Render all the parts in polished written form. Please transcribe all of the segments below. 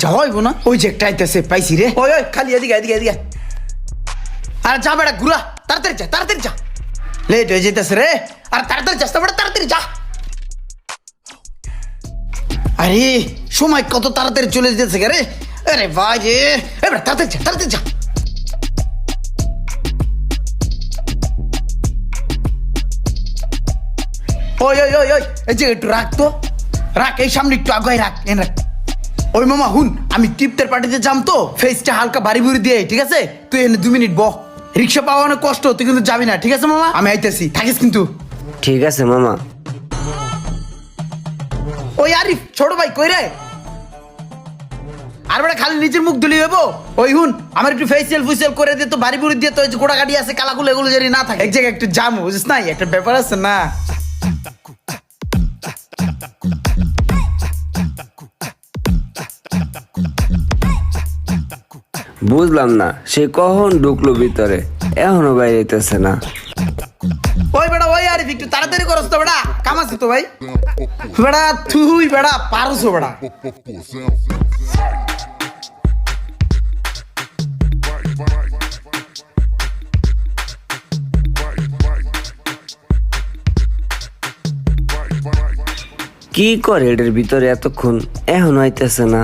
যাওয়াইব না? ওই যে একটা আইতেছে, পাইছি রে। ওই ওই খালি এদিকে এদিকে এদিকে। আর যা বেটা ঘুরা, তাড়াতাড়ি যা, তাড়াতাড়ি যা, লেট হয়ে যেতেছে রে। আর তাড়াতাড়ি যাস বেটা, তাড়াতাড়ি যা। আরে সময় কত তাড়াতাড়ি চলে যেতেছে রে। আরে ভাই রে, এবার তাড়াতাড়ি যা, তাড়াতাড়ি যা। ওই ওই ওই ওই এই যে একটু রাখ তো, রাখ, এই সামনে একটু আগে রাখ, এন রাখ। ওই মামা হুন, আমি টিপতের পার্টিতে যাম তো, ফেসটা হালকা বাড়ি বুড়ি দিয়ে, ঠিক আছে? তুই এনে 2 মিনিট বহ, রিক্সা পাওয়া অনেক কষ্ট, তুই কিন্তু যাবি না, ঠিক আছে মামা? আমি আইতেছি, থাকিস কিন্তু। ঠিক আছে মামা। ওই আরিফ ছোট ভাই কই রে? আর বেটা খালি নিজের মুখ ধুলি হইব? ওই হুন, আমার একটু ফেসিয়াল ফুসিয়াল করে দে তো, বাড়ি বুড়ি দিয়ে তো, ওই যে গোড়া গাড়ি আছে কালাগুলো, এগুলো যদি না থাকে, এক জায়গায় একটু জাম, বুঝিস নাই? একটা ব্যাপার আছে না। বুঝলাম না, সে কখন ঢুকলো ভিতরে, এখনো বাইরেতেছে না। ওই বেটা ওই আরিফ একটু তাড়াতাড়ি করস তো বেটা, কাম আছে তো ভাই। বেটা তুই বেটা পারুস বেটা। কি করে এটার ভিতরে এতক্ষণ, এখনো আইতেছে না।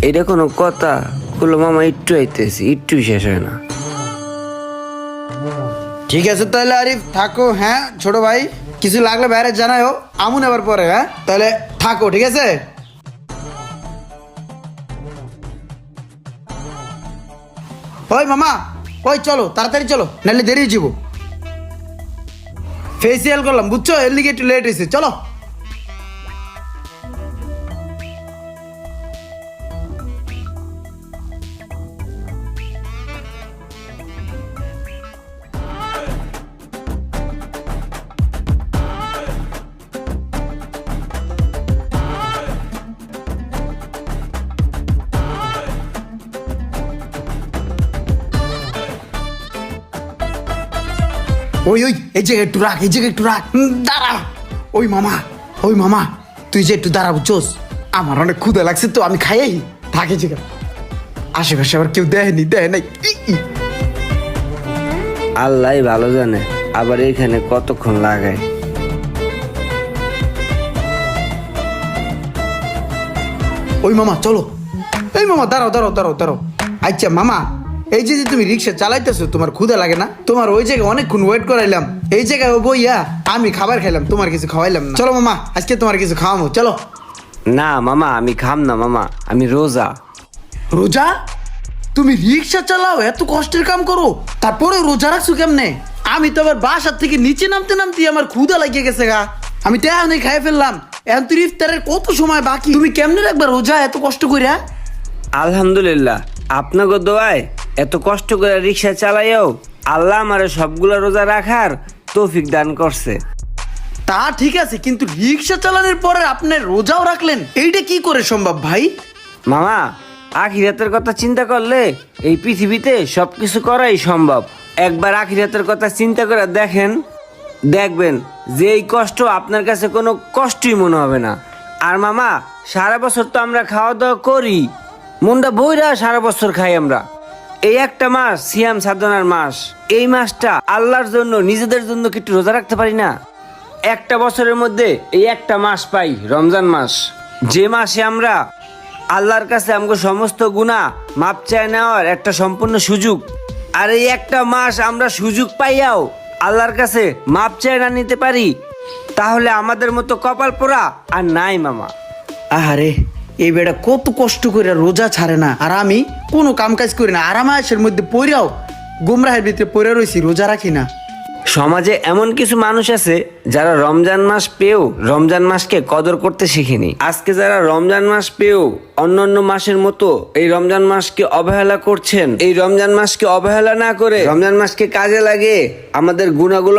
এটা কোনো কথা হলো মামা? একটু আইতেছি, একটু শেষ হয় না। ঠিক আছে তাহলে আরিফ থাকো, হ্যাঁ ছোট ভাই, কিছু লাগলে বাইরে জানাও, আমুন আবার পরে, হ্যাঁ তাহলে থাকো, ঠিক আছে? ওই মামা, ওই চলো তাড়াতাড়ি চলো, নাহলে দেরি হয়ে যাবো। ফেসিয়াল করলাম বুঝছো, এর লিগে একটু লেট হয়েছে, চলো। ওই ওই এই জায়গায় একটু রাখ, এই জায়গায় একটু রাখ, দাঁড়া। ওই মামা, ওই মামা, তুই যে একটু দাঁড়া বুঝছোস, আমার অনেক ক্ষুধা লাগছে তো, আমি খাইয়াই থাকে জায়গা। আশেপাশে আবার কেউ দেয়নি, দেয় নাই। আল্লাহ ভালো জানে আবার এখানে কতক্ষণ লাগায়। ওই মামা চলো, এই মামা দাঁড়াও দাঁড়াও দাঁড়াও দাঁড়াও। আচ্ছা মামা, এই যে তুমি রিক্সা চালাইতেছো, তোমার ক্ষুধা লাগে না? তোমার ওই জায়গায় অনেকক্ষণ ওয়েট করাইলাম, এই জায়গায় ও বইয়া আমি খাবার খাইলাম, তোমার কিছু খাওয়াইলাম না। চলো মামা, আজকে তোমার কিছু খাওয়াবো, চলো। না মামা, আমি খাম না মামা, আমি রোজা। রোজা? তুমি রিক্সা চালাও, এত কষ্টের কাম করো, তারপরে রোজা রাখছো কেমনে? আমি তো আবার বাসার থেকে নিচে নামতে নামতে আমার ক্ষুধা লাগিয়ে গেছে গা, আমি তো এখন খাই ফেললাম, এখন তুই ইফতারের কত সময় বাকি, তুমি কেমনে রাখবা রোজা এত কষ্ট কইরা? আলহামদুলিল্লাহ, আপনাকে দোয়ায় এত কষ্ট করে রিক্সা চালাইও আল্লাহ আমারে সবগুলা রোজা রাখার তৌফিক দান করছে। তা ঠিক আছে, কিন্তু রিক্সা চালানোর পরে আপনি রোজাও রাখলেন, এইটা কি করে সম্ভব ভাই? মামা, আখিরাতের কথা চিন্তা করলে এই পৃথিবীতে সবকিছু করাই সম্ভব। একবার আখিরাতের কথা চিন্তা করে দেখেন, দেখবেন যে এই কষ্ট আপনার কাছে কোনো কষ্টই মনে হবে না। আর মামা, সারা বছর তো আমরা খাওয়া দাওয়া করি, মনটা বইরা সারা বছর খাই আমরা। এই একটা মাস সিয়াম সাধনার মাস, এই মাসটা আল্লাহর জন্য, নিজেদের জন্য কি একটু রোজা রাখতে পারি না? একটা বছরের মধ্যে এই একটা মাস পাই, রমজান মাস, যে মাসে আমরা আল্লাহর কাছে আমাকে সমস্ত গুনাহ মাপ চায় নেওয়ার একটা সম্পূর্ণ সুযোগ। আর এই একটা মাস আমরা সুযোগ পাইয়াও আল্লাহর কাছে মাপ চায় না নিতে পারি, তাহলে আমাদের মতো কপাল পোড়া আর নাই মামা। আহারে, এই বেটা কত কষ্ট করে রোজা ছাড়ে না, আর আমি কোনো কাম কাজ করি না, আরামায়েশের মধ্যে পড়াও গুমরাহের ভিতরে পড়ে রয়েছি, রোজা রাখি না। সমাজে এমন কিছু মানুষ আছে যারা রমজান মাস পেয়েও রমজান মাসকে কদর করতে শিখেনি। আজকে যারা রমজান মাস পেয়েও অন্যান্য মাসের মতো এই রমজান মাসকে অবহেলা করছেন, এই রমজান মাসকে অবহেলা না করে রমজান মাসকে কাজে লাগে আমাদের গুনাহগুলো